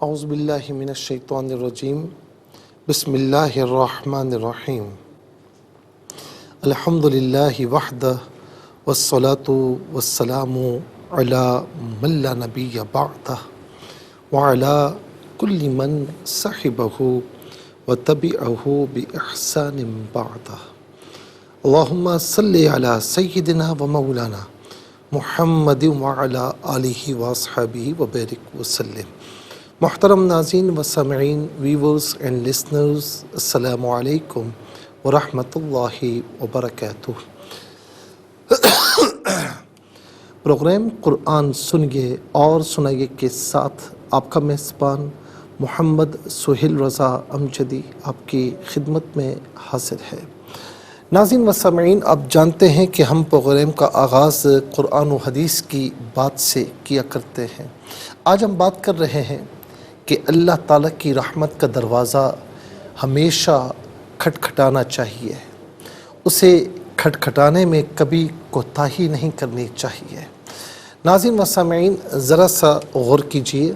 اعوذ باللہ من الشیطان الرجیم بسم اللہ الرحمن الرحیم الحمد للہ وحدہ والصلاة والسلام علی من لا نبی بعدہ وعلی کل من صحبہ وتبعہ بإحسان بعدہ اللہم صلی علی سیدنا و مولانا محمد وعلی آلہ واصحابہ وبارک وسلم۔ محترم ناظرین و سامعین، ویورز اینڈ لسنرز، السلام علیکم ورحمۃ اللہ وبرکاتہ۔ پروگرام قرآن سنیے اور سنائیے کے ساتھ آپ کا میزبان محمد سہیل رضا امجدی آپ کی خدمت میں حاضر ہے۔ ناظرین و سامعین، آپ جانتے ہیں کہ ہم پروگرام کا آغاز قرآن و حدیث کی بات سے کیا کرتے ہیں۔ آج ہم بات کر رہے ہیں کہ اللہ تعالیٰ کی رحمت کا دروازہ ہمیشہ کھٹکھٹانا چاہیے، اسے کھٹکھٹانے میں کبھی کوتاہی نہیں کرنی چاہیے۔ ناظرین و سامعین، ذرا سا غور کیجئے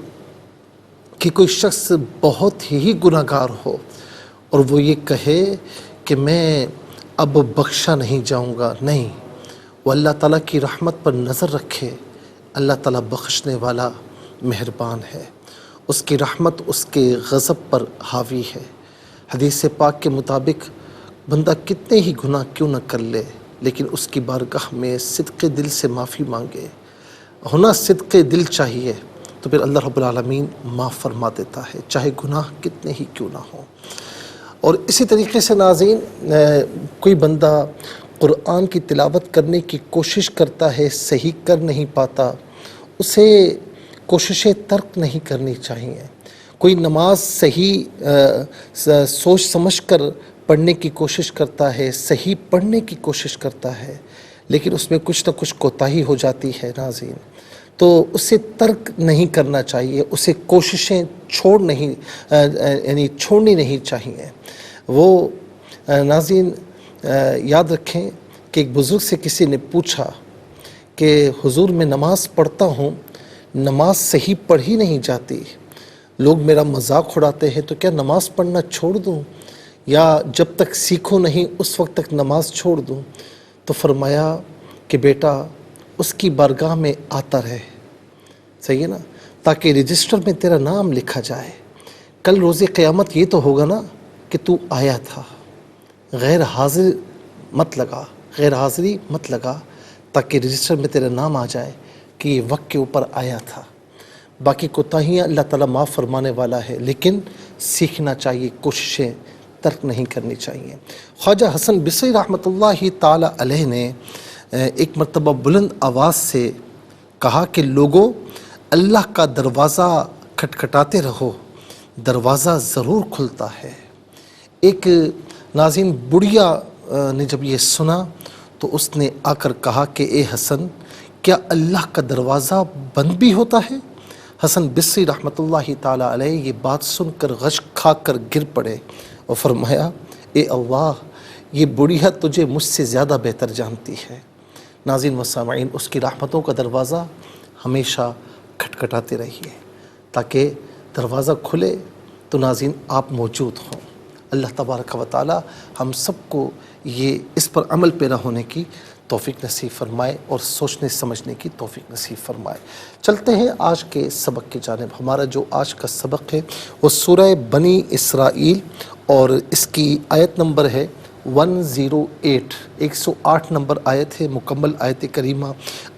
کہ کوئی شخص بہت ہی گناہ گار ہو اور وہ یہ کہے کہ میں اب بخشا نہیں جاؤں گا، نہیں، وہ اللہ تعالیٰ کی رحمت پر نظر رکھے۔ اللہ تعالیٰ بخشنے والا مہربان ہے، اس کی رحمت اس کے غضب پر حاوی ہے۔ حدیث پاک کے مطابق بندہ کتنے ہی گناہ کیوں نہ کر لے لیکن اس کی بارگاہ میں صدق دل سے معافی مانگے، ہونا صدق دل چاہیے، تو پھر اللہ رب العالمین معاف فرما دیتا ہے، چاہے گناہ کتنے ہی کیوں نہ ہوں۔ اور اسی طریقے سے ناظرین، کوئی بندہ قرآن کی تلاوت کرنے کی کوشش کرتا ہے، صحیح کر نہیں پاتا، اسے کوششیں ترک نہیں کرنی چاہیے۔ کوئی نماز صحیح سوچ سمجھ کر پڑھنے کی کوشش کرتا ہے، صحیح پڑھنے کی کوشش کرتا ہے، لیکن اس میں کچھ نہ کچھ کوتاہی ہو جاتی ہے ناظرین، تو اسے ترک نہیں کرنا چاہیے، اسے کوششیں چھوڑنی نہیں چاہیے۔ وہ ناظرین یاد رکھیں کہ ایک بزرگ سے کسی نے پوچھا کہ حضور میں نماز پڑھتا ہوں، نماز صحیح پڑھی نہیں جاتی، لوگ میرا مذاق اڑاتے ہیں، تو کیا نماز پڑھنا چھوڑ دوں یا جب تک سیکھو نہیں اس وقت تک نماز چھوڑ دوں؟ تو فرمایا کہ بیٹا اس کی بارگاہ میں آتا رہے، صحیح ہے نا، تاکہ رجسٹر میں تیرا نام لکھا جائے۔ کل روز قیامت یہ تو ہوگا نا کہ تو آیا تھا، غیر حاضر مت لگا، غیر حاضری مت لگا، تاکہ رجسٹر میں تیرا نام آ جائے کہ یہ وقت کے اوپر آیا تھا۔ باقی کوتاہیاں اللہ تعالیٰ معاف فرمانے والا ہے، لیکن سیکھنا چاہیے، کوششیں ترک نہیں کرنی چاہیے۔ خواجہ حسن بصری رحمۃ اللہ تعالیٰ علیہ نے ایک مرتبہ بلند آواز سے کہا کہ لوگوں، اللہ کا دروازہ کھٹکھٹاتے رہو، دروازہ ضرور کھلتا ہے۔ ایک ناظرین بڑھیا نے جب یہ سنا تو اس نے آ کر کہا کہ اے حسن، کیا اللہ کا دروازہ بند بھی ہوتا ہے؟ حسن بصری رحمۃ اللہ تعالیٰ علیہ یہ بات سن کر غش کھا کر گر پڑے اور فرمایا، اے اللہ، یہ بڑھیا تجھے مجھ سے زیادہ بہتر جانتی ہے۔ ناظرین و سامعین، اس کی رحمتوں کا دروازہ ہمیشہ کھٹکھٹاتے رہیے، تاکہ دروازہ کھلے تو ناظرین آپ موجود ہوں۔ اللہ تبارک و تعالی ہم سب کو یہ اس پر عمل پیرا ہونے کی توفیق نصیب فرمائے اور سوچنے سمجھنے کی توفیق نصیب فرمائے۔ چلتے ہیں آج کے سبق کی جانب۔ ہمارا جو آج کا سبق ہے وہ سورہ بنی اسرائیل اور اس کی آیت نمبر ہے 108، 108 نمبر آیت ہے، مکمل آیت کریمہ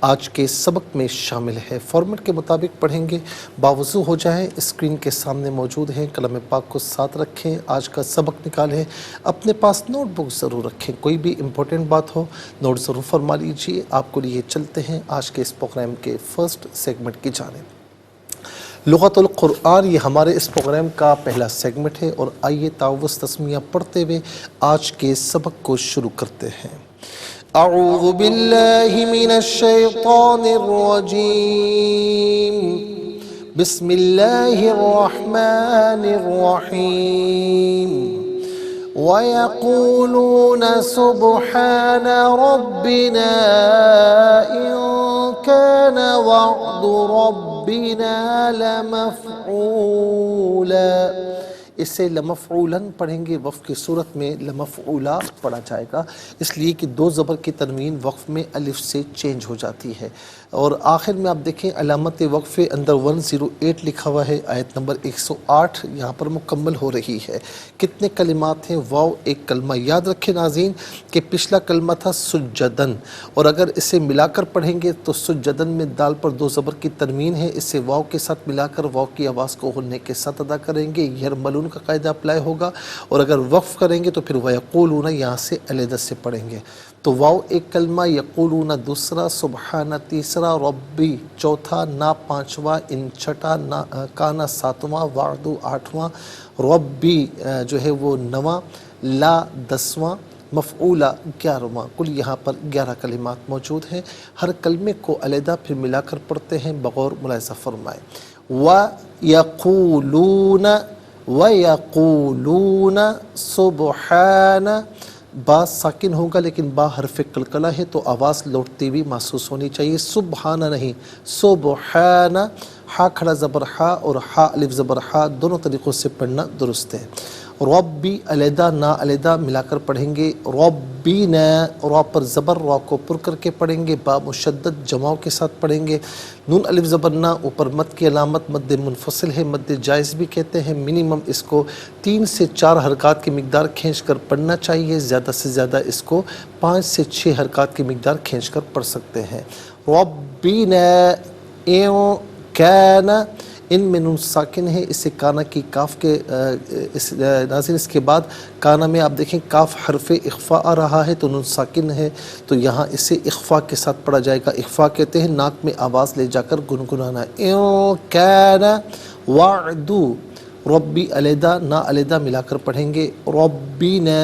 آج کے سبق میں شامل ہے۔ فارمیٹ کے مطابق پڑھیں گے، باوضو ہو جائیں، اسکرین کے سامنے موجود ہیں، قلم پاک کو ساتھ رکھیں، آج کا سبق نکالیں، اپنے پاس نوٹ بک ضرور رکھیں، کوئی بھی امپورٹنٹ بات ہو نوٹ ضرور فرما لیجیے۔ آپ کو لیے چلتے ہیں آج کے اس پروگرام کے فرسٹ سیگمنٹ کی جانب۔ لغت القرآن، یہ ہمارے اس پروگرام کا پہلا سیگمنٹ ہے، اور آئیے تعوذ تسمیہ پڑھتے ہوئے آج کے سبق کو شروع کرتے ہیں۔ اعوذ باللہ من الشیطان الرجیم، بسم اللہ الرحمن الرحیم۔ وَيَقُولُونَ سُبْحَانَ رَبِّنَا إِن كَانَ وَعْدُ رَبِّنَا لَمَفْعُولًا. اسے لمفعولاً پڑھیں گے، وقف کی صورت میں لمفعولا پڑھا جائے گا، اس لیے کہ دو زبر کی تنوین وقف میں الف سے چینج ہو جاتی ہے۔ اور آخر میں آپ دیکھیں علامت وقف اندر 108 لکھا ہوا ہے، آیت نمبر 108 یہاں پر مکمل ہو رہی ہے۔ کتنے کلمات ہیں؟ واو ایک کلمہ۔ یاد رکھیں ناظرین کہ پچھلا کلمہ تھا سجدن، اور اگر اسے ملا کر پڑھیں گے تو سجدن میں دال پر دو زبر کی تنوین ہے، اسے واو کے ساتھ ملا کر واو کی آواز کو غنّے کے ساتھ ادا کریں گے، یرملون کا قاعدہ اپلائی ہوگا۔ اور اگر وقف کریں گے تو پھر وَيَقُولُونَ یہاں سے علیحدہ سے پڑھیں گے۔ تو واو ایک کلمہ، یقولون دوسرا، سبحانہ تیسرا، ربی چوتھا، نا پانچواں، ان چھٹا، کانا ساتواں، وعدو آٹھواں، ربی جو ہے وہ نواں، لا دسواں، مفعولہ 11واں۔ کل یہاں پر 11 کلمات موجود ہیں، ہر کلمے کو علیحدہ پھر ملا کر پڑھتے ہیں بغور ملاحظہ فرمائے۔ وَيَقُولُونَ وَيَقُولُونَ سُبْحَانَ، با ساکن ہوگا لیکن با حرف قلقلہ ہے تو آواز لوٹتی ہوئی محسوس ہونی چاہیے، سبحانہ نہیں، سبحانہ، ہا کھڑا زبر ہا اور ہا الف زبر ہا، دونوں طریقوں سے پڑھنا درست ہے۔ ربی علیحدہ نا علیحدہ ملا کر پڑھیں گے، ربینا را پر زبر، را کو پر کر کے پڑھیں گے، با مشدد جماؤں کے ساتھ پڑھیں گے، نون الف زبر نا اوپر مد کی علامت مد منفصل ہے، مد جائز بھی کہتے ہیں، منیمم اس کو 3 سے 4 حرکات کی مقدار کھینچ کر پڑھنا چاہیے، زیادہ سے زیادہ اس کو 5 سے 6 حرکات کی مقدار کھینچ کر پڑھ سکتے ہیں۔ ربینا ایو کانا، ان میں نون ساکن ہے، اسے کانا کی کاف کے ناظرین اس کے بعد کانا میں آپ دیکھیں کاف حرف اخفا آ رہا ہے تو نون ساکن ہے، تو یہاں اسے اخفا کے ساتھ پڑھا جائے گا۔ اخفا کہتے ہیں ناک میں آواز لے جا کر گنگنانا۔ ایو کانا وعدو، ربی علیحدہ نا علیحدہ ملا کر پڑھیں گے، ربینا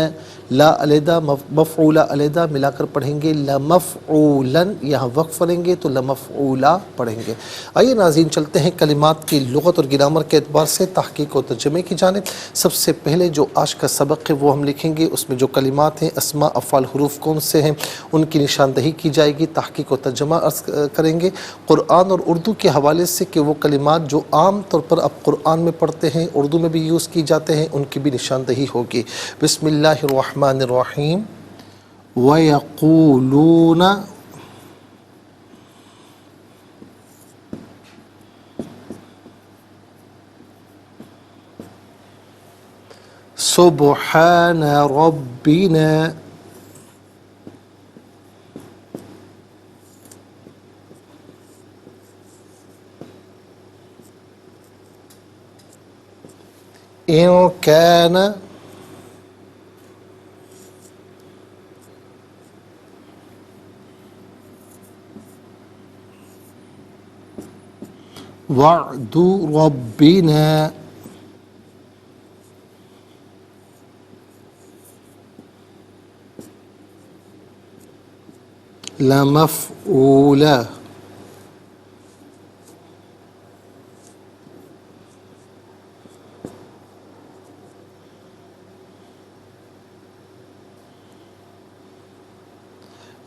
لا علیحدہ مفعولہ علیحدہ ملا کر پڑھیں گے، لمفعولاً یہاں وقف پڑھیں گے تو لمفعولا پڑھیں گے۔ آئیے ناظرین چلتے ہیں کلمات کی لغت اور گرامر کے اعتبار سے تحقیق و ترجمے کی جانب۔ سب سے پہلے جو آج کا سبق ہے وہ ہم لکھیں گے، اس میں جو کلمات ہیں اسماء افعال حروف کون سے ہیں ان کی نشاندہی کی جائے گی، تحقیق و ترجمہ عرض کریں گے قرآن اور اردو کے حوالے سے کہ وہ کلمات جو عام طور پر اب قرآن میں پڑھتے ہیں اردو میں بھی یوز کی جاتے ہیں ان کی بھی نشاندہی ہوگی۔ بسم اللہ الرحمن الرحیم۔ وَيَقُولُونَ سبحان ربنا، إن كان وعد ربنا لمفعولا،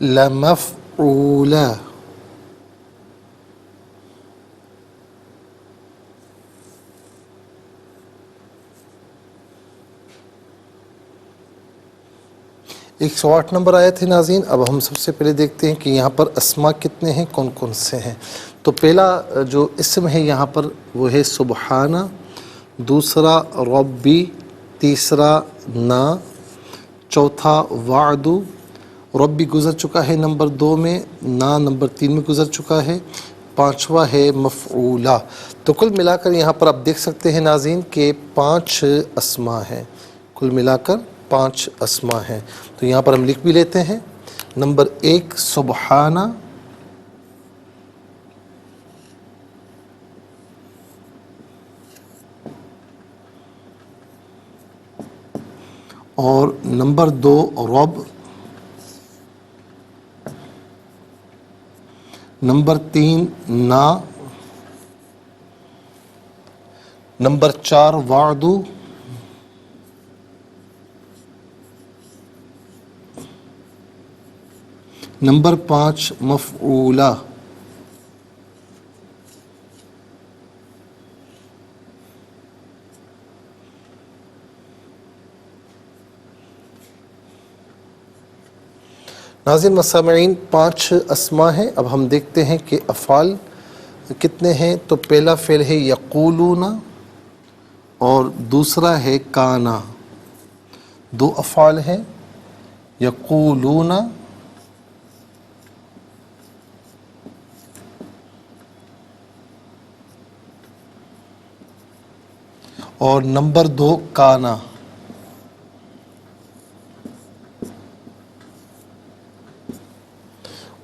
لمفعولا، ایک 108 نمبر آئے تھے ناظرین۔ اب ہم سب سے پہلے دیکھتے ہیں کہ یہاں پر اسماء کتنے ہیں، کون کون سے ہیں۔ تو پہلا جو اسم ہے یہاں پر وہ ہے سبحانہ، دوسرا ربی، تیسرا نا، چوتھا وعدو، ربی گزر چکا ہے نمبر 2 میں، نا نمبر 3 میں گزر چکا ہے، 5واں ہے مفعولہ۔ تو کل ملا کر یہاں پر آپ دیکھ سکتے ہیں ناظرین کہ 5 اسماء ہیں، کل ملا کر 5 اسماء ہیں۔ تو یہاں پر ہم لکھ بھی لیتے ہیں۔ نمبر 1 سبحانہ، اور نمبر 2 رب، نمبر 3 نا، نمبر 4 وعدو، نمبر 5 مفعولہ، ناظرین و سامعین 5 اسما ہیں۔ اب ہم دیکھتے ہیں کہ افعال کتنے ہیں۔ تو پہلا فعل ہے یقولون اور دوسرا ہے کانا، 2 افعال ہیں، یقولون اور نمبر 2 کانا۔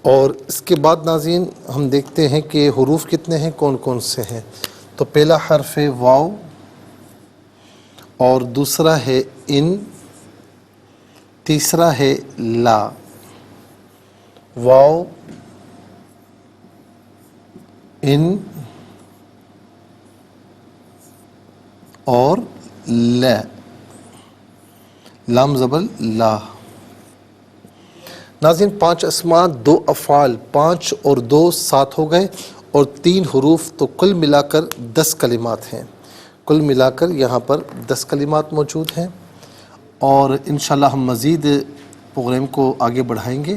اور اس کے بعد ناظرین ہم دیکھتے ہیں کہ حروف کتنے ہیں، کون کون سے ہیں۔ تو پہلا حرف ہے واو اور دوسرا ہے ان، تیسرا ہے لا۔ واو، ان اور لا، لام زبر لا۔ ناظرین 5 اسماء، 2 افعال، 5 اور 2 7 ہو گئے اور 3 حروف، تو کل ملا کر 10 کلمات ہیں۔ کل ملا کر یہاں پر 10 کلمات موجود ہیں، اور انشاءاللہ ہم مزید پروگرام کو آگے بڑھائیں گے،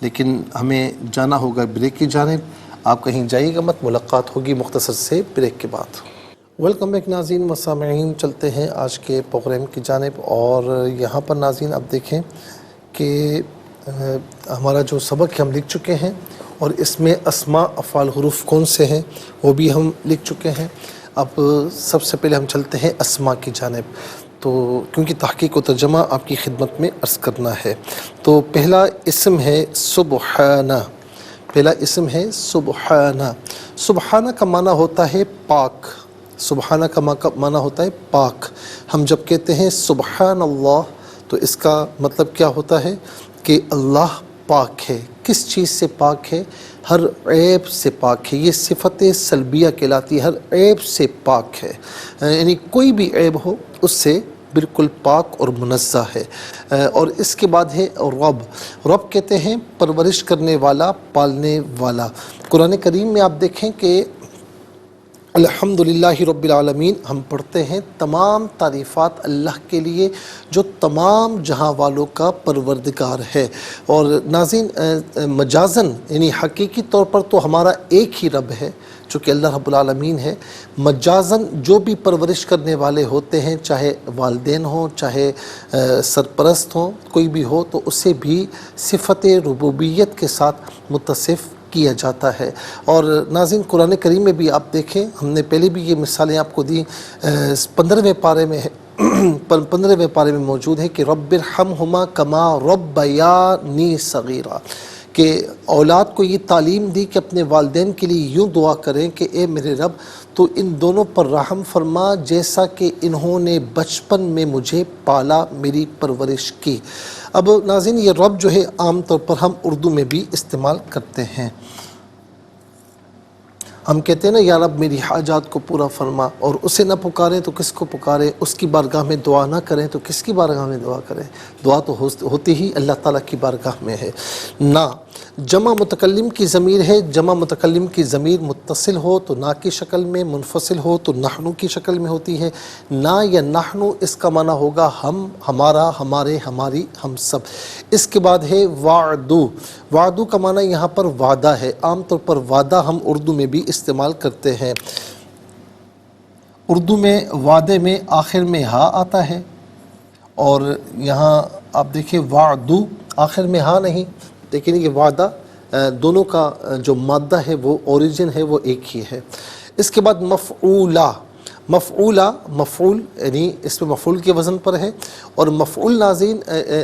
لیکن ہمیں جانا ہوگا بریک کی جانب۔ آپ کہیں جائیے گا مت، ملاقات ہوگی مختصر سے بریک کے بعد۔ ویلکم بیک ناظرین و سامعین، چلتے ہیں آج کے پروگرام کی جانب۔ اور یہاں پر ناظرین آپ دیکھیں کہ ہمارا جو سبق ہے ہم لکھ چکے ہیں، اور اس میں اسماء افعال حروف کون سے ہیں وہ بھی ہم لکھ چکے ہیں۔ اب سب سے پہلے ہم چلتے ہیں اسماء کی جانب، تو کیونکہ تحقیق و ترجمہ آپ کی خدمت میں عرض کرنا ہے۔ تو پہلا اسم ہے سبحانہ، پہلا اسم ہے سبحانہ۔ سبحانہ کا معنی ہوتا ہے پاک، سبحانہ کا معنی ہوتا ہے پاک۔ ہم جب کہتے ہیں سبحان اللہ تو اس کا مطلب کیا ہوتا ہے کہ اللہ پاک ہے۔ کس چیز سے پاک ہے؟ ہر عیب سے پاک ہے۔ یہ صفت سلبیہ کہلاتی ہے، ہر عیب سے پاک ہے، یعنی کوئی بھی عیب ہو اس سے بالکل پاک اور منزہ ہے۔ اور اس کے بعد ہے رب۔ رب کہتے ہیں پرورش کرنے والا، پالنے والا۔ قرآن کریم میں آپ دیکھیں کہ الحمدللہ رب العالمین ہم پڑھتے ہیں، تمام تعریفات اللہ کے لیے جو تمام جہاں والوں کا پروردگار ہے۔ اور ناظرین مجازن یعنی حقیقی طور پر تو ہمارا ایک ہی رب ہے جو کہ اللہ رب العالمین ہے۔ مجازن جو بھی پرورش کرنے والے ہوتے ہیں، چاہے والدین ہوں، چاہے سرپرست ہوں، کوئی بھی ہو، تو اسے بھی صفت ربوبیت کے ساتھ متصف کیا جاتا ہے۔ اور ناظرین قرآن کریم میں بھی آپ دیکھیں، ہم نے پہلے بھی یہ مثالیں آپ کو دی، 15ویں پارے میں ہے 15ویں پارے میں موجود ہے کہ رب ارحمہما کما ربیانی صغیرا، کہ اولاد کو یہ تعلیم دی کہ اپنے والدین کے لیے یوں دعا کریں کہ اے میرے رب تو ان دونوں پر رحم فرما جیسا کہ انہوں نے بچپن میں مجھے پالا، میری پرورش کی۔ اب ناظرین یہ رب جو ہے عام طور پر ہم اردو میں بھی استعمال کرتے ہیں۔ ہم کہتے ہیں نا یا رب میری حاجات کو پورا فرما، اور اسے نہ پکاریں تو کس کو پکاریں، اس کی بارگاہ میں دعا نہ کریں تو کس کی بارگاہ میں دعا کریں؟ دعا تو ہوتی ہی اللہ تعالیٰ کی بارگاہ میں ہے۔ نا جمع متکلم کی ضمیر ہے، جمع متکلم کی ضمیر متصل ہو تو نا کی شکل میں، منفصل ہو تو نحنو کی شکل میں ہوتی ہے۔ نا یا نحنو اس کا معنی ہوگا ہم، ہمارا، ہمارے، ہماری، ہم سب۔ اس کے بعد ہے وعدو۔ وعدو کا معنی یہاں پر وعدہ ہے۔ عام طور پر وعدہ ہم اردو میں بھی استعمال کرتے ہیں۔ اردو میں وعدے میں آخر میں ہا آتا ہے، اور یہاں آپ دیکھیں وعدو آخر میں ہا نہیں، لیکن یہ وعدہ دونوں کا جو مادہ ہے وہ اوریجن ہے وہ ایک ہی ہے۔ اس کے بعد مفعولہ۔ مفعولہ مفعول یعنی اس میں مفعول کے وزن پر ہے، اور مفعول ناظرین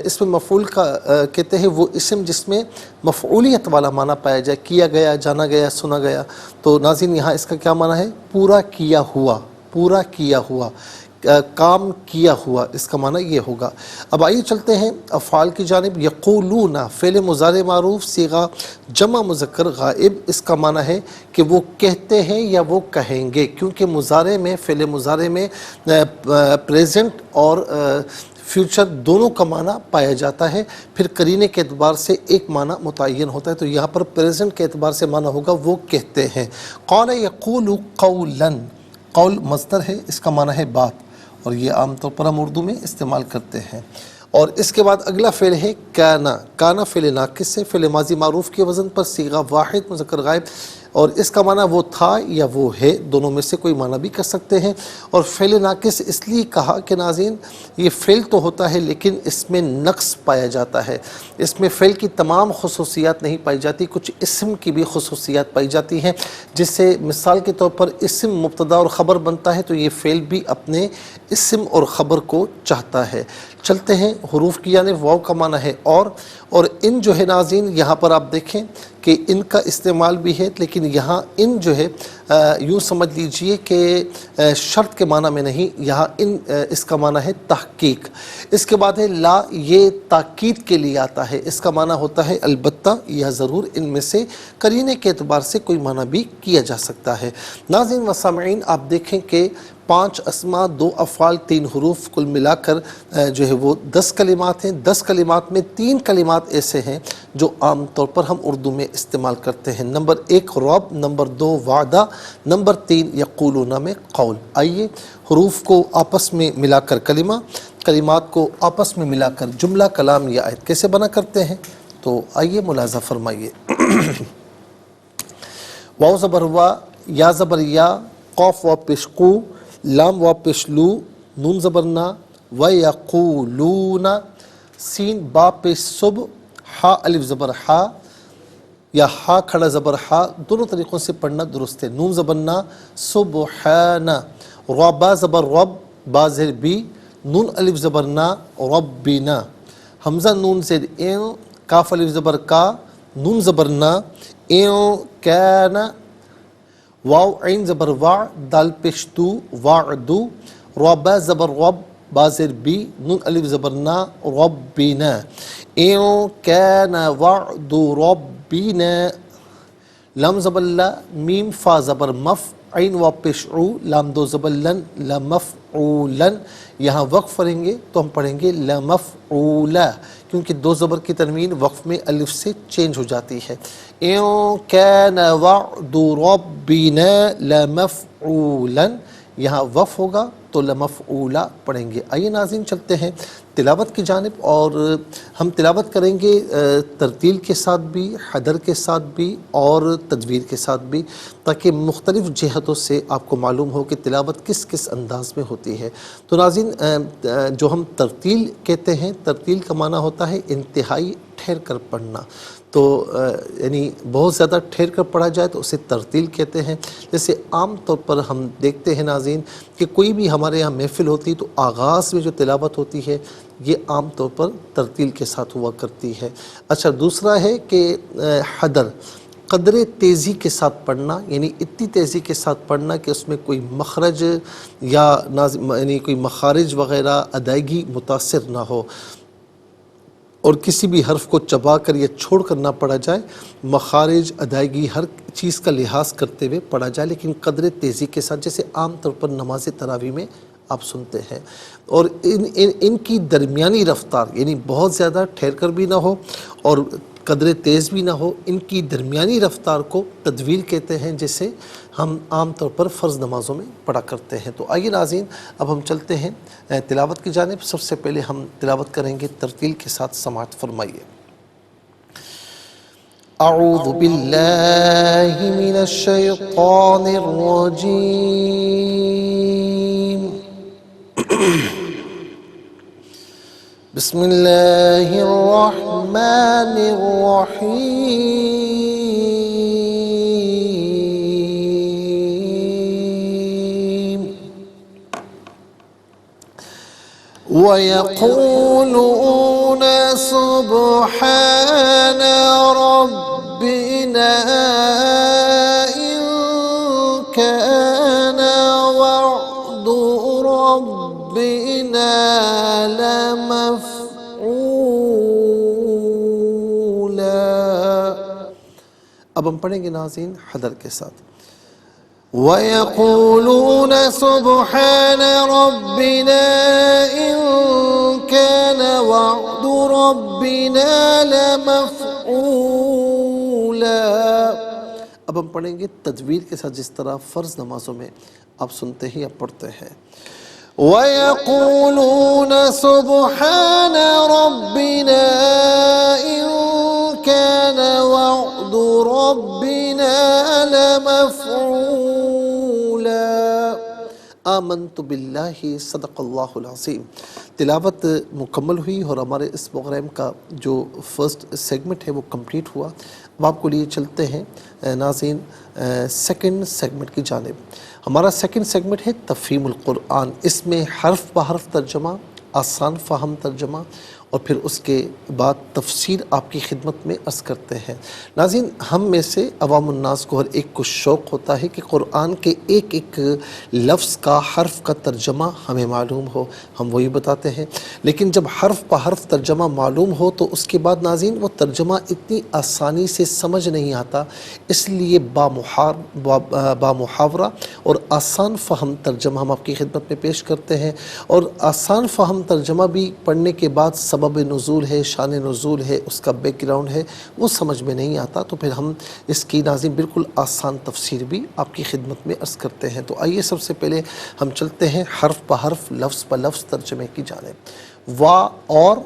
اس میں مفعول کا کہتے ہیں وہ اسم جس میں مفعولیت والا معنی پایا جائے، کیا گیا، جانا گیا، سنا گیا۔ تو ناظرین یہاں اس کا کیا معنی ہے؟ پورا کیا ہوا، پورا کیا ہوا، کام کیا ہوا، اس کا معنی یہ ہوگا۔ اب آئیے چلتے ہیں افعال کی جانب۔ یقولون فعل مضارع معروف صیغہ جمع مذکر غائب، اس کا معنی ہے کہ وہ کہتے ہیں یا وہ کہیں گے، کیونکہ مضارع میں فعل مضارع میں پریزنٹ اور فیوچر دونوں کا معنی پایا جاتا ہے، پھر قرینے کے اعتبار سے ایک معنی متعین ہوتا ہے، تو یہاں پر پریزنٹ کے اعتبار سے معنی ہوگا وہ کہتے ہیں۔ قال یقول قولا، قول مصدر ہے، اس کا معنی ہے بات، اور یہ عام طور پر ہم اردو میں استعمال کرتے ہیں۔ اور اس کے بعد اگلا فعل ہے کانا، کانا فعل ناقص سے، فعل ماضی معروف کے وزن پر، صیغہ واحد مذکر غائب، اور اس کا معنی وہ تھا یا وہ ہے، دونوں میں سے کوئی معنی بھی کر سکتے ہیں۔ اور فعل ناقص اس لیے کہا کہ ناظرین یہ فعل تو ہوتا ہے لیکن اس میں نقص پایا جاتا ہے، اس میں فعل کی تمام خصوصیات نہیں پائی جاتی، کچھ اسم کی بھی خصوصیات پائی جاتی ہیں، جس سے مثال کے طور پر اسم مبتدا اور خبر بنتا ہے، تو یہ فعل بھی اپنے اسم اور خبر کو چاہتا ہے۔ چلتے ہیں حروف کی جانب۔ واو کا معنی ہے اور ان جو ہے ناظرین یہاں پر آپ دیکھیں کہ ان کا استعمال بھی ہے، لیکن یہاں ان جو ہے یوں سمجھ لیجئے کہ شرط کے معنی میں نہیں، یہاں ان اس کا معنی ہے تحقیق۔ اس کے بعد ہے لا، یہ تاکید کے لیے آتا ہے، اس کا معنی ہوتا ہے البتہ یا ضرور، ان میں سے قرینے کے اعتبار سے کوئی معنی بھی کیا جا سکتا ہے۔ ناظرین و سامعین، آپ دیکھیں کہ 5 اسماء، 2 افعال، 3 حروف، کل ملا کر جو ہے وہ 10 کلمات ہیں۔ 10 کلمات میں 3 کلمات ایسے ہیں جو عام طور پر ہم اردو میں استعمال کرتے ہیں۔ نمبر 1 رعب، نمبر 2 وعدہ، نمبر 3 یقولون میں قول۔ آئیے حروف کو آپس میں ملا کر کلمہ، کلمات کو آپس میں ملا کر جملہ، کلام یا آیت کیسے بنا کرتے ہیں، تو آئیے ملاحظہ فرمائیے۔ واو زبر وا، یا زبر یا، قاف و پیش قو، لام و پیش لو، نون زبر نا، و یقولون، سین با پیش صب، ہا الف زبر ہا یا ہا کھڑا زبر ہا، دونوں طریقوں سے پڑھنا درست ہے۔ نون زبر نا، سبحان، ربا زبر رب، با زیر بی، نون الف زبر نا، ربنا، حمزہ نون زیر این، کاف الف زبر کا، نون زبر نا، این کان، واو عین زبر وا، دال پیش دو، وعدو، ربا زبر رب، با زیر بی، نون الف زبر نا، ربنا، این کان وعد ربنا، لام زبر لا، میم فا زبر مف، عین و پیش عو، لام دو زبر لن، لمفعولن، یہاں وقف پڑھیں گے تو ہم پڑھیں گے لمفعولا، کیونکہ 2 زبر کی تنوین وقف میں الف سے چینج ہو جاتی ہے۔ ان کان وعد ربنا لمفعولا، یہاں وقف ہوگا تو لمفعولا پڑھیں گے۔ آئیے ناظرین چلتے ہیں تلاوت کی جانب، اور ہم تلاوت کریں گے ترتیل کے ساتھ بھی، حدر کے ساتھ بھی اور تجوید کے ساتھ بھی، تاکہ مختلف جہتوں سے آپ کو معلوم ہو کہ تلاوت کس کس انداز میں ہوتی ہے۔ تو ناظرین جو ہم ترتیل کہتے ہیں، ترتیل کا معنی ہوتا ہے انتہائی ٹھہر کر پڑھنا، تو یعنی بہت زیادہ ٹھہر کر پڑھا جائے تو اسے ترتیل کہتے ہیں۔ جیسے عام طور پر ہم دیکھتے ہیں ناظرین کہ کوئی بھی ہمارے یہاں محفل ہوتی تو آغاز میں جو تلاوت ہوتی ہے یہ عام طور پر ترتیل کے ساتھ ہوا کرتی ہے۔ اچھا، دوسرا ہے کہ حدر، قدر تیزی کے ساتھ پڑھنا، یعنی اتنی تیزی کے ساتھ پڑھنا کہ اس میں کوئی مخرج یا یعنی کوئی مخارج وغیرہ ادائیگی متاثر نہ ہو، اور کسی بھی حرف کو چبا کر یا چھوڑ کر نہ پڑھا جائے، مخارج ادائیگی ہر چیز کا لحاظ کرتے ہوئے پڑھا جائے، لیکن قدر تیزی کے ساتھ، جیسے عام طور پر نماز تراویح میں آپ سنتے ہیں۔ اور ان کی درمیانی رفتار، یعنی بہت زیادہ ٹھہر کر بھی نہ ہو اور قدر تیز بھی نہ ہو، ان کی درمیانی رفتار کو تدویل کہتے ہیں، جسے ہم عام طور پر فرض نمازوں میں پڑھا کرتے ہیں۔ تو آئیے ناظرین اب ہم چلتے ہیں تلاوت کی جانب۔ سب سے پہلے ہم تلاوت کریں گے ترتیل کے ساتھ، سماعت فرمائیے۔ اعوذ باللہ من الشیطان الرجیم، بسم اللہ الرحمن الرحیم، وَيَقُولُونَ سُبْحَانَ رَبِّنَا إِن كَانَ وَعْدُ رَبِّنَا لَمَفْعُولًا۔ اب ہم پڑھیں گے ناظرین حدر کے ساتھ۔ وَيَقُولُونَ سُبْحَانَ رَبِّنَا إِن ربنا لمفعولا۔ اب ہم پڑھیں گے تجوید کے ساتھ، جس طرح فرض نمازوں میں آپ سنتے ہی آپ پڑھتے ہیں۔ وَيَقُولُونَ سُبْحَانَ رَبِّنَا إِن كَانَ وَعْدُ رَبِّنَا لَمَفْعُولًا۔ آمنت باللہ صدق اللہ العظیم۔ تلاوت مکمل ہوئی اور ہمارے اس پروگرام کا جو فرسٹ سیگمنٹ ہے وہ کمپلیٹ ہوا۔ اب آپ کو لیے چلتے ہیں ناظرین سیکنڈ سیگمنٹ کی جانب۔ ہمارا سیکنڈ سیگمنٹ ہے تفہیم القرآن۔ اس میں حرف بحرف ترجمہ، آسان فہم ترجمہ اور پھر اس کے بعد تفسیر آپ کی خدمت میں عرض کرتے ہیں۔ ناظرین، ہم میں سے عوام الناس کو ہر ایک کو شوق ہوتا ہے کہ قرآن کے ایک ایک لفظ کا، حرف کا ترجمہ ہمیں معلوم ہو، ہم وہی بتاتے ہیں۔ لیکن جب حرف بحرف ترجمہ معلوم ہو تو اس کے بعد ناظرین وہ ترجمہ اتنی آسانی سے سمجھ نہیں آتا، اس لیے بامحاورہ اور آسان فہم ترجمہ ہم آپ کی خدمت میں پیش کرتے ہیں۔ اور آسان فہم ترجمہ بھی پڑھنے کے بعد سبب نزول ہے، شان نزول ہے، اس کا بیک گراؤنڈ ہے، وہ سمجھ میں نہیں آتا، تو پھر ہم اس کی ناظرین بالکل آسان تفسیر بھی آپ کی خدمت میں عرض کرتے ہیں۔ تو آئیے سب سے پہلے ہم چلتے ہیں حرف بحرف، لفظ بلفظ ترجمے کی جانب۔ وا اور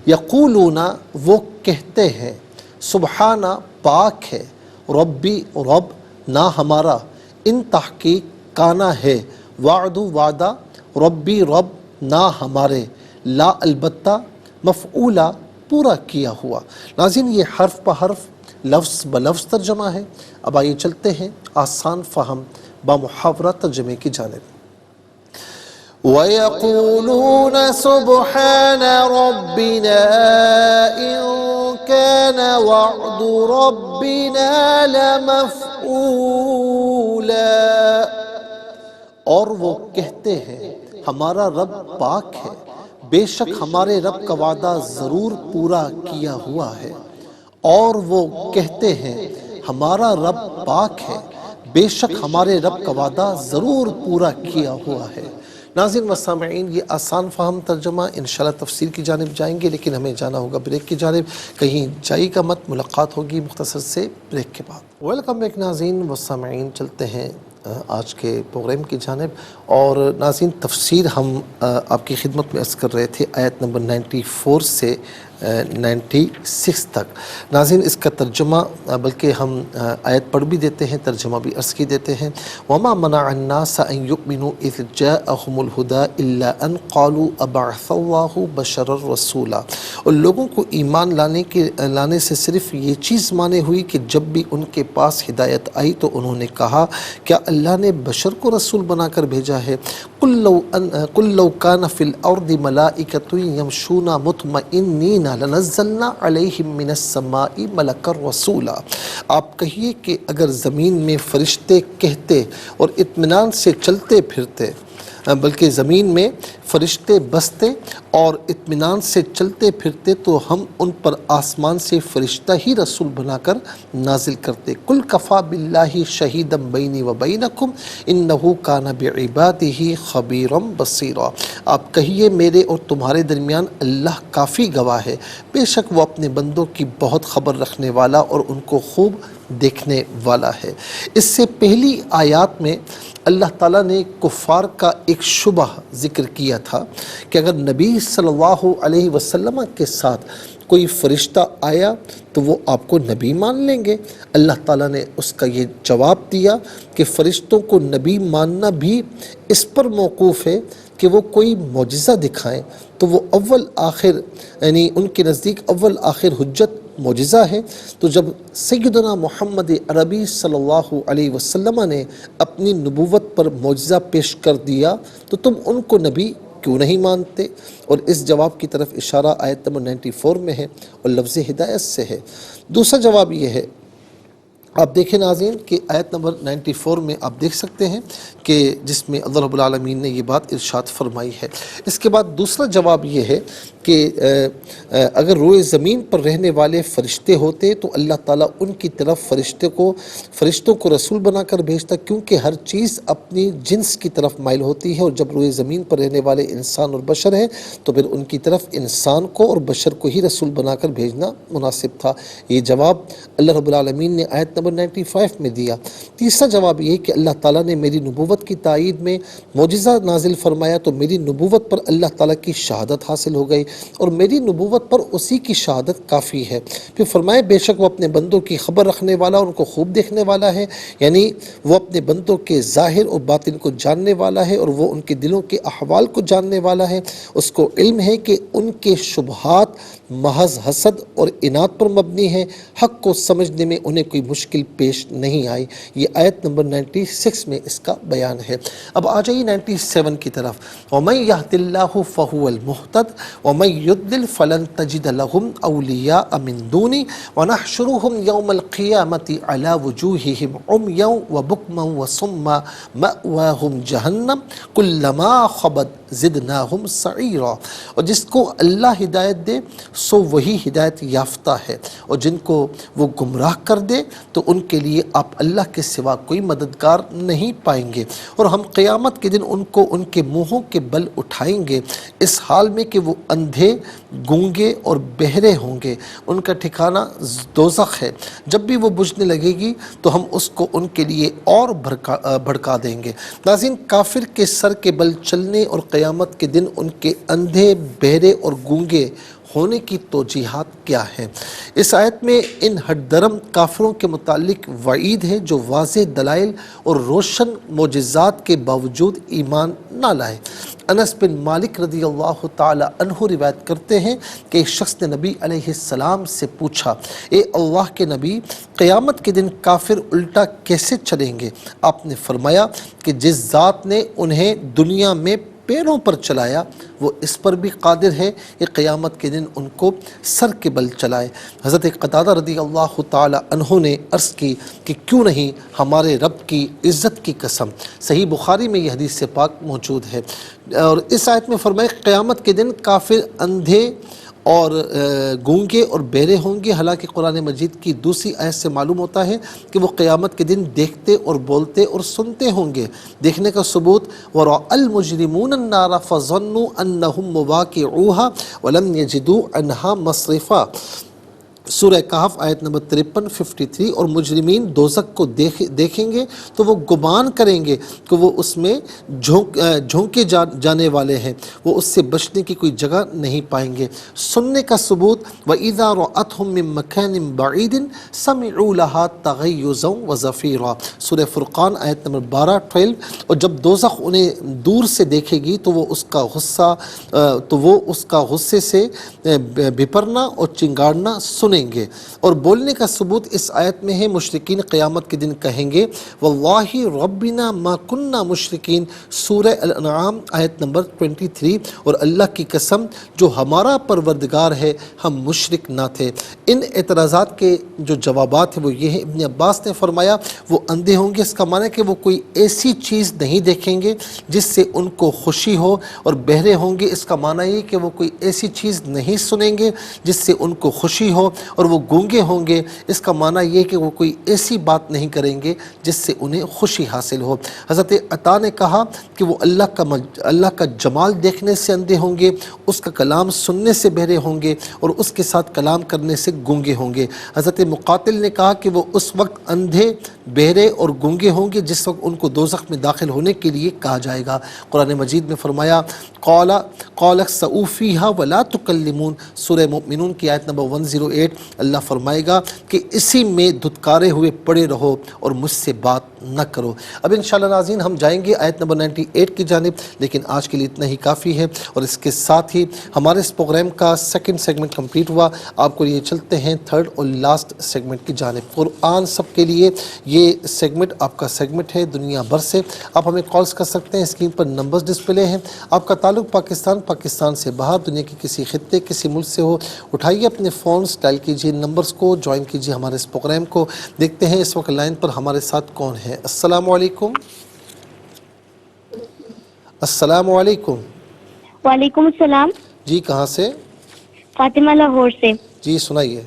یقولون وہ کہتے ہیں، سبحانہ پاک ہے، ربی رب نہ ہمارا، ان تحقیق کانا ہے، وعد وعدہ، ربی رب نہ ہمارے، لا البتہ، مفعولا پورا کیا ہوا۔ ناظرین یہ حرف بحرف لفظ بلفظ ترجمہ ہے۔ اب آئیے چلتے ہیں آسان فہم بامحاورہ ترجمے کی جانب۔ وَيَقُولُونَ سُبْحَانَ رَبِّنَا إِن كَانَ وَعْدُ رَبِّنَا لَمَفْعُولًا۔ اور وہ کہتے ہیں ہمارا رب پاک ہے، بے شک ہمارے رب کا وعدہ ضرور پورا کیا ہوا ہے۔ اور وہ کہتے ہیں ہمارا رب پاک ہے، بے شک ہمارے رب کا وعدہ ضرور پورا کیا ہوا ہے۔ ناظرین و سامعین، یہ آسان فہم ترجمہ انشاءاللہ تفسیر کی جانب جائیں گے، لیکن ہمیں جانا ہوگا بریک کی جانب۔ کہیں جائی کا مت، ملاقات ہوگی مختصر سے بریک کے بعد۔ ویلکم بیک ناظرین و سامعین، چلتے ہیں آج کے پروگرام کی جانب۔ اور ناظرین تفسیر ہم آپ کی خدمت میں عرض کر رہے تھے آیت نمبر 94 سے 96 تک۔ ناظرین اس کا ترجمہ بلکہ ہم آیت پڑھ بھی دیتے ہیں، ترجمہ بھی عرض کی دیتے ہیں۔ وَمَا مَنَعَ النَّاسَ أَن يُؤْمِنُوا إِذْ جَاءَهُمُ الْهُدَىٰ إِلَّا أَن قَالُوا أَبَعَثَ اللَّهُ بَشَرًا رَسُولًا۔ اور لوگوں کو ایمان لانے سے صرف یہ چیز مانے ہوئی کہ جب بھی ان کے پاس ہدایت آئی تو انہوں نے کہا کیا اللہ نے بشر کو رسول بنا کر بھیجا ہے؟ قُلْ لَوْ كَانَ فِي الْأَرْضِ مَلَائِكَةٌ يَمْشُونَ مُطْمَئِنِّينَ لَنَزَّلْنَا عَلَيْهِم مِّنَ السَّمَاءِ مَلَكًا رَسُولًا۔ آپ کہیے کہ اگر زمین میں فرشتے کہتے اور اطمینان سے چلتے پھرتے، بلکہ زمین میں فرشتے بستے اور اطمینان سے چلتے پھرتے تو ہم ان پر آسمان سے فرشتہ ہی رسول بنا کر نازل کرتے۔ قُلْ كَفَىٰ بِاللَّهِ شَهِيدًا بَيْنِي وَبَيْنَكُمْ إِنَّهُ كَانَ بِعِبَادِهِ خَبِيرًا بَصِيرًا۔ آپ کہیے میرے اور تمہارے درمیان اللہ کافی گواہ ہے، بے شک وہ اپنے بندوں کی بہت خبر رکھنے والا اور ان کو خوب دیکھنے والا ہے۔ اس سے پہلی آیات میں اللہ تعالیٰ نے کفار کا ایک شبہ ذکر کیا تھا کہ اگر نبی صلی اللہ علیہ وسلم کے ساتھ کوئی فرشتہ آیا تو وہ آپ کو نبی مان لیں گے۔ اللہ تعالیٰ نے اس کا یہ جواب دیا کہ فرشتوں کو نبی ماننا بھی اس پر موقوف ہے کہ وہ کوئی معجزہ دکھائیں، تو وہ اول آخر یعنی ان کے نزدیک اول آخر حجت معجزہ ہے۔ تو جب سیدنا محمد عربی صلی اللہ علیہ وسلم نے اپنی نبوت پر معجزہ پیش کر دیا تو تم ان کو نبی کیوں نہیں مانتے؟ اور اس جواب کی طرف اشارہ آیت نمبر 94 میں ہے اور لفظ ہدایت سے ہے۔ دوسرا جواب یہ ہے آپ دیکھیں ناظرین کہ آیت نمبر 94 میں آپ دیکھ سکتے ہیں کہ جس میں اللہ رب العالمین نے یہ بات ارشاد فرمائی ہے۔ اس کے بعد دوسرا جواب یہ ہے کہ اگر روئے زمین پر رہنے والے فرشتے ہوتے تو اللہ تعالیٰ ان کی طرف فرشتوں کو رسول بنا کر بھیجتا، کیونکہ ہر چیز اپنی جنس کی طرف مائل ہوتی ہے، اور جب روئے زمین پر رہنے والے انسان اور بشر ہیں تو پھر ان کی طرف انسان کو اور بشر کو ہی رسول بنا کر بھیجنا مناسب تھا۔ یہ جواب اللہ رب العالمین نے آیت نمبر 95 میں دیا۔ تیسرا جواب یہ کہ اللہ تعالیٰ نے میری نبوت کی تائید میں معجزہ نازل فرمایا تو میری نبوت پر اللہ تعالیٰ کی شہادت حاصل ہو گئی، اور میری نبوت پر اسی کی شہادت کافی ہے۔ پھر فرمائے بے شک وہ اپنے بندوں کی خبر رکھنے والا، ان کو خوب دیکھنے والا ہے، یعنی وہ اپنے بندوں کے ظاہر اور باطن کو جاننے والا ہے، اور وہ ان کے دلوں کے احوال کو جاننے والا ہے۔ اس کو علم ہے کہ ان کے شبہات محض حسد اور اناد پر مبنی ہیں، حق کو سمجھنے میں انہیں کوئی مشکل پیش نہیں آئی۔ یہ آیت نمبر 96 میں اس کا بیان ہے۔ اب آ جائیے 97 کی طرف۔ وَمَن يَهْدِ اللَّهُ فَهُوَ الْمُهْتَدِ وَمَن يُضْلِلْ فَلَن تَجِدَ لَهُمْ أَوْلِيَاءَ مِن دُونِي وَنَحْشُرُهُمْ يَوْمَ الْقِيَامَةِ عَلَى وُجُوهِهِمْ عُمْيًا وَبُكْمًا وَصُمًّا مَأْوَاهُمْ جَهَنَّمُ كُلَّمَا خَبَتْ زِدْنَاهُمْ سَعِيرًا۔ اور جس کو اللہ ہدایت دے سو وہی ہدایت یافتہ ہے، اور جن کو وہ گمراہ کر دے تو ان کے لیے آپ اللہ کے سوا کوئی مددگار نہیں پائیں گے، اور ہم قیامت کے دن ان کو ان کے منہوں کے بل اٹھائیں گے، اس حال میں کہ وہ اندھے، گونگے اور بہرے ہوں گے۔ ان کا ٹھکانہ دوزخ ہے، جب بھی وہ بجھنے لگے گی تو ہم اس کو ان کے لیے اور بھڑکا دیں گے۔ ناظرین، کافر کے سر کے بل چلنے اور قیامت کے دن ان کے اندھے، بہرے اور گونگے ہونے کی توجیحات کیا ہیں؟ اس آیت میں ان ہٹ درم کافروں کے متعلق وعید ہے جو واضح دلائل اور روشن معجزات کے باوجود ایمان نہ لائے۔ انس بن مالک رضی اللہ تعالی عنہ روایت کرتے ہیں کہ ایک شخص نے نبی علیہ السلام سے پوچھا، اے اللہ کے نبی، قیامت کے دن کافر الٹا کیسے چلیں گے؟ آپ نے فرمایا کہ جس ذات نے انہیں دنیا میں پیروں پر چلایا وہ اس پر بھی قادر ہے کہ قیامت کے دن ان کو سر کے بل چلائے۔ حضرت قتادہ رضی اللہ تعالی عنہ نے عرض کی کہ کیوں نہیں، ہمارے رب کی عزت کی قسم۔ صحیح بخاری میں یہ حدیث پاک موجود ہے۔ اور اس آیت میں فرمایا قیامت کے دن کافر اندھے اور گونگے اور بہرے ہوں گے، حالانکہ قرآن مجید کی دوسری آیت سے معلوم ہوتا ہے کہ وہ قیامت کے دن دیکھتے اور بولتے اور سنتے ہوں گے۔ دیکھنے کا ثبوت وَرَأَى الْمُجْرِمُونَ النَّارَ فَظَنُّوا أَنَّهُمْ مُوَاقِعُوهَا وَلَمْ يَجِدُوا عَنْهَا مَصْرِفًا۔ سورہ کہف آیت نمبر 53 اور مجرمین دوزخ کو دیکھیں گے تو وہ گمان کریں گے کہ وہ اس میں جھونکے جانے والے ہیں، وہ اس سے بچنے کی کوئی جگہ نہیں پائیں گے۔ سننے کا ثبوت وَإِذَا رَأَتْهُم مِّن مَّكَانٍ بَعِيدٍ سَمِعُوا لَهَا تَغَيُّظًا وَزَفِيرًا۔ سورہ فرقان آیت نمبر 12 اور جب دوزخ انہیں دور سے دیکھے گی تو وہ اس کا غصے سے بھپرنا اور چنگاڑنا سنیں گے۔ اور بولنے کا ثبوت اس آیت میں ہے، مشرکین قیامت کے دن کہیں گے واللہ ربنا ما کننا مشرکین، سورہ الانعام آیت نمبر 23، اور اللہ کی قسم جو ہمارا پروردگار ہے ہم مشرک نہ تھے۔ ان اعتراضات کے جو جوابات ہیں وہ یہ ہیں، ابن عباس نے فرمایا وہ اندھے ہوں گے، اس کا معنی ہے کہ وہ کوئی ایسی چیز نہیں دیکھیں گے جس سے ان کو خوشی ہو، اور بہرے ہوں گے، اس کا معنی یہ کہ وہ کوئی ایسی چیز نہیں سنیں گے جس سے ان کو خوشی ہو، اور وہ گونگے ہوں گے، اس کا معنی یہ کہ وہ کوئی ایسی بات نہیں کریں گے جس سے انہیں خوشی حاصل ہو۔ حضرت عطا نے کہا کہ وہ اللہ کا جمال دیکھنے سے اندھے ہوں گے، اس کا کلام سننے سے بہرے ہوں گے، اور اس کے ساتھ کلام کرنے سے گونگے ہوں گے۔ حضرت مقاتل نے کہا کہ وہ اس وقت اندھے، بہرے اور گونگے ہوں گے جس وقت ان کو دوزخ میں داخل ہونے کے لیے کہا جائے گا۔ قرآن مجید میں فرمایا قَالَ اخْسَئُوا فِيهَا وَلَا تُكَلِّمُونَ، سورہ مومنون کی آیت نمبر 108، اللہ فرمائے گا کہ اسی میں دھتکارے ہوئے پڑے رہو اور مجھ سے بات نہ کرو۔ اب انشاءاللہ ناظرین ہم جائیں گے آیت نمبر 98 کی جانب، لیکن آج کے لیے اتنا ہی کافی ہے، اور اس کے ساتھ ہی ہمارے اس پروگرام کا سیکنڈ سیگمنٹ کمپلیٹ ہوا۔ آپ کو یہ چلتے ہیں تھرڈ اور لاسٹ سیگمنٹ کی جانب۔ قرآن سب کے لیے یہ سیگمنٹ آپ کا سیگمنٹ ہے دنیا بھر سے، آپ ہمیں کالز کر سکتے ہیں، اسکرین پر نمبرز ڈسپلے ہیں۔ آپ کا تعلق پاکستان سے باہر، دنیا کے کسی خطے، کسی ملک سے ہو، اٹھائیے اپنے فونز، ڈائل ڈائل کیجیے نمبرز کو, جوائن کیجیے ہمارے اس پروگرام کو. دیکھتے ہیں اس وقت لائن پر ہمارے ساتھ کون ہے. السلام علیکم. السلام علیکم. وعلیکم السلام. جی کہاں سے؟ فاطمہ لاہور سے. جی سنائیے.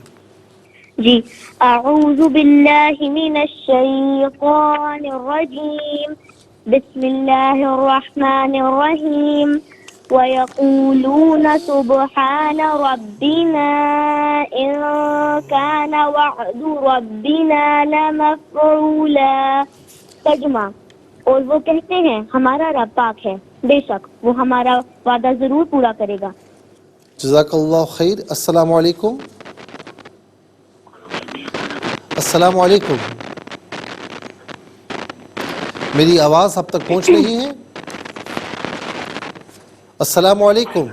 جی اعوذ باللہ من الشیطان الرجیم بسم اللہ الرحمن الرحیم وَيَقُولُونَ سُبْحَانَ رَبِّنَا إِن كَانَ وَعْدُ رَبِّنَا لَمَفْعُولًا. ترجمہ: اور وہ کہتے ہیں ہمارا رب پاک ہے، بے شک وہ ہمارا وعدہ ضرور پورا کرے گا. جزاک اللہ خیر. السلام علیکم. السلام علیکم. میری آواز اب تک پہنچ رہی ہے؟ السلام علیکم.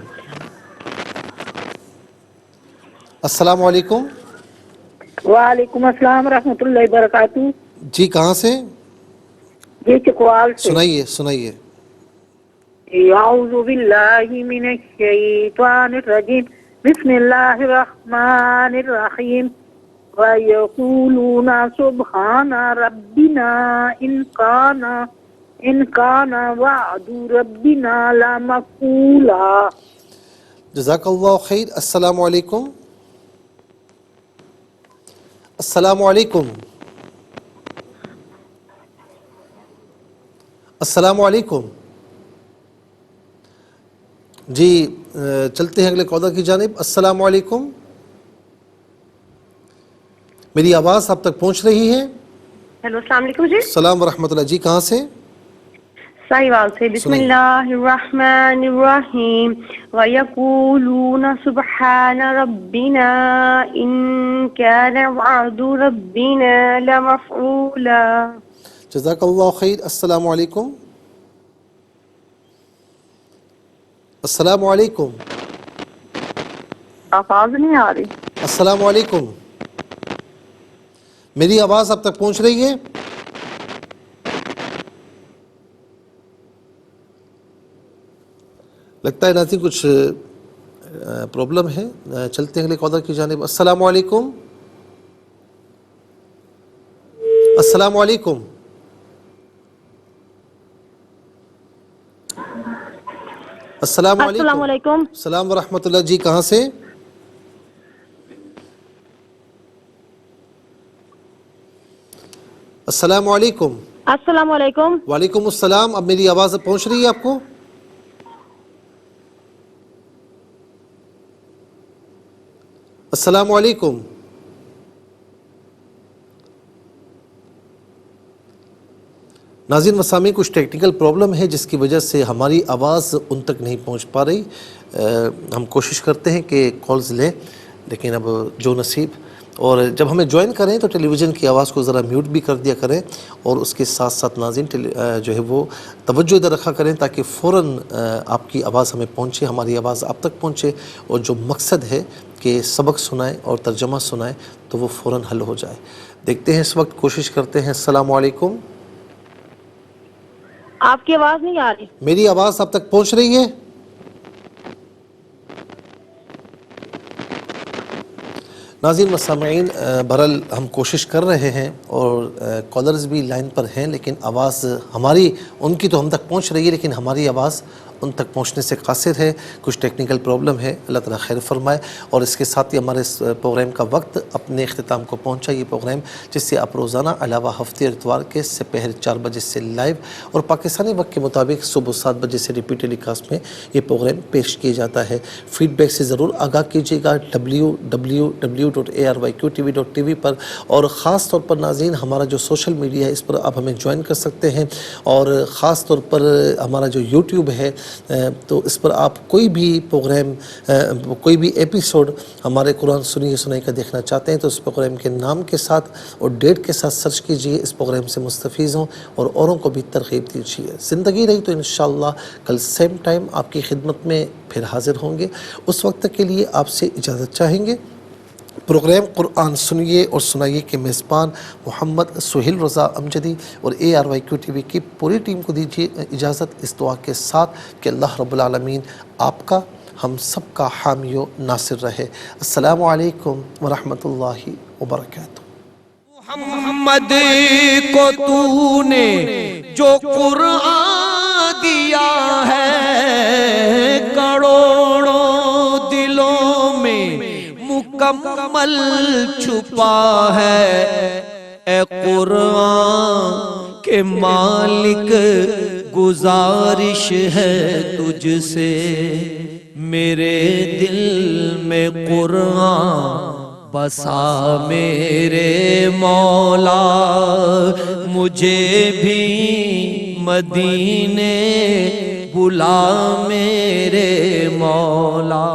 السلام علیکم. وعلیکم السلام ورحمۃ اللہ وبرکاتہ. جی کہاں سے؟ جی چکوال سے. سنائیے سنائیے. اعوذ باللہ من الشیطان الرجیم بسم اللہ الرحمن الرحیم وَيَقُولُونَ سُبْحَانَ رَبِّنَا إِن كَانَ وَعْدُ رَبِّنَا لَمَفْعُولًا. جزاک اللہ خیر. السلام علیکم. السلام علیکم. السلام علیکم. جی چلتے ہیں اگلے کالر کی جانب. السلام علیکم. میری آواز آپ تک پہنچ رہی ہے؟ ہیلو السلام علیکم. جی السلام ورحمۃ اللہ. جی کہاں سے؟ ساہیوال سے. بسم سنائیے. اللہ الرحمن الرحیم وَيَقُولُونَ سُبْحَانَ رَبِّنَا إِن كَانَ وَعْدُ رَبِّنَا لَمَفْعُولًا. جزاک اللہ خیر. السلام علیکم. السلام علیکم. آواز نہیں آ رہی. السلام علیکم. میری آواز اب تک پہنچ رہی ہے؟ لگتا ہے ناظرین کچھ پرابلم ہے. چلتے ہیں اگلے کالر کی جانب. السلام علیکم. السلام علیکم. السلام علیکم. علیکم. السلام ورحمۃ اللہ. جی کہاں سے؟ السلام علیکم. السلام علیکم. وعلیکم السلام. اب میری آواز پہنچ رہی ہے آپ کو؟ السلام علیکم. ناظرین مسامعین کچھ ٹیکنیکل پرابلم ہے جس کی وجہ سے ہماری آواز ان تک نہیں پہنچ پا رہی. ہم کوشش کرتے ہیں کہ کالز لیں لیکن اب جو نصیب. اور جب ہمیں جوائن کریں تو ٹیلی ویژن کی آواز کو ذرا میوٹ بھی کر دیا کریں اور اس کے ساتھ ساتھ ناظرین جو ہے وہ توجہ ادھر رکھا کریں تاکہ فوراً آپ کی آواز ہمیں پہنچے، ہماری آواز آپ تک پہنچے اور جو مقصد ہے کہ سبق سنائیں اور ترجمہ سنائیں تو وہ فوراً حل ہو جائے. دیکھتے ہیں اس وقت کوشش کرتے ہیں. السلام علیکم. آپ کی آواز نہیں آ رہی. میری آواز اب تک پہنچ رہی ہے؟ ناظرین مسامعین بہرحال ہم کوشش کر رہے ہیں اور کالرز بھی لائن پر ہیں لیکن آواز ہماری ان کی تو ہم تک پہنچ رہی ہے لیکن ہماری آواز ان تک پہنچنے سے قاصر ہے. کچھ ٹیکنیکل پرابلم ہے. اللہ تعالیٰ خیر فرمائے. اور اس کے ساتھ ہی ہمارے اس پروگرام کا وقت اپنے اختتام کو پہنچا. یہ پروگرام جس سے آپ روزانہ علاوہ ہفتے اتوار کے سپہر 4 بجے سے لائیو اور پاکستانی وقت کے مطابق صبح 7 بجے سے ریپیٹ ٹیلی کاسٹ میں یہ پروگرام پیش کیا جاتا ہے. فیڈ بیک سے ضرور آگاہ کیجیے گا www.arYQTV.tv پر. اور خاص طور پر ناظرین ہمارا جو سوشل میڈیا ہے اس پر آپ ہمیں جوائن کر سکتے ہیں اور خاص طور پر ہمارا جو یوٹیوب ہے تو اس پر آپ کوئی بھی پروگرام کوئی بھی ایپیسوڈ ہمارے قرآن سنیے سنائی کا دیکھنا چاہتے ہیں تو اس پروگرام کے نام کے ساتھ اور ڈیٹ کے ساتھ سرچ کیجئے. اس پروگرام سے مستفیض ہوں اور اوروں کو بھی ترغیب دیجیے. زندگی رہی تو انشاءاللہ کل سیم ٹائم آپ کی خدمت میں پھر حاضر ہوں گے. اس وقت تک کے لیے آپ سے اجازت چاہیں گے. پروگرام قرآن سنیے اور سنائیے کے میزبان محمد سہیل رضا امجدی اور ARYQTV کی پوری ٹیم کو دیجیے اجازت اس دعا کے ساتھ کہ اللہ رب العالمین آپ کا، ہم سب کا حامی و ناصر رہے۔ السلام علیکم ورحمۃ اللہ وبرکاتہ۔ محمد کو تو نے جو قرآن دیا ہے، کروڑوں دلوں میں مکمل چھپا ہے۔ اے قرآن کے مالک گزارش ہے تجھ سے، میرے دل میں قرآن بسا میرے مولا، مجھے بھی مدینے بلا میرے مولا۔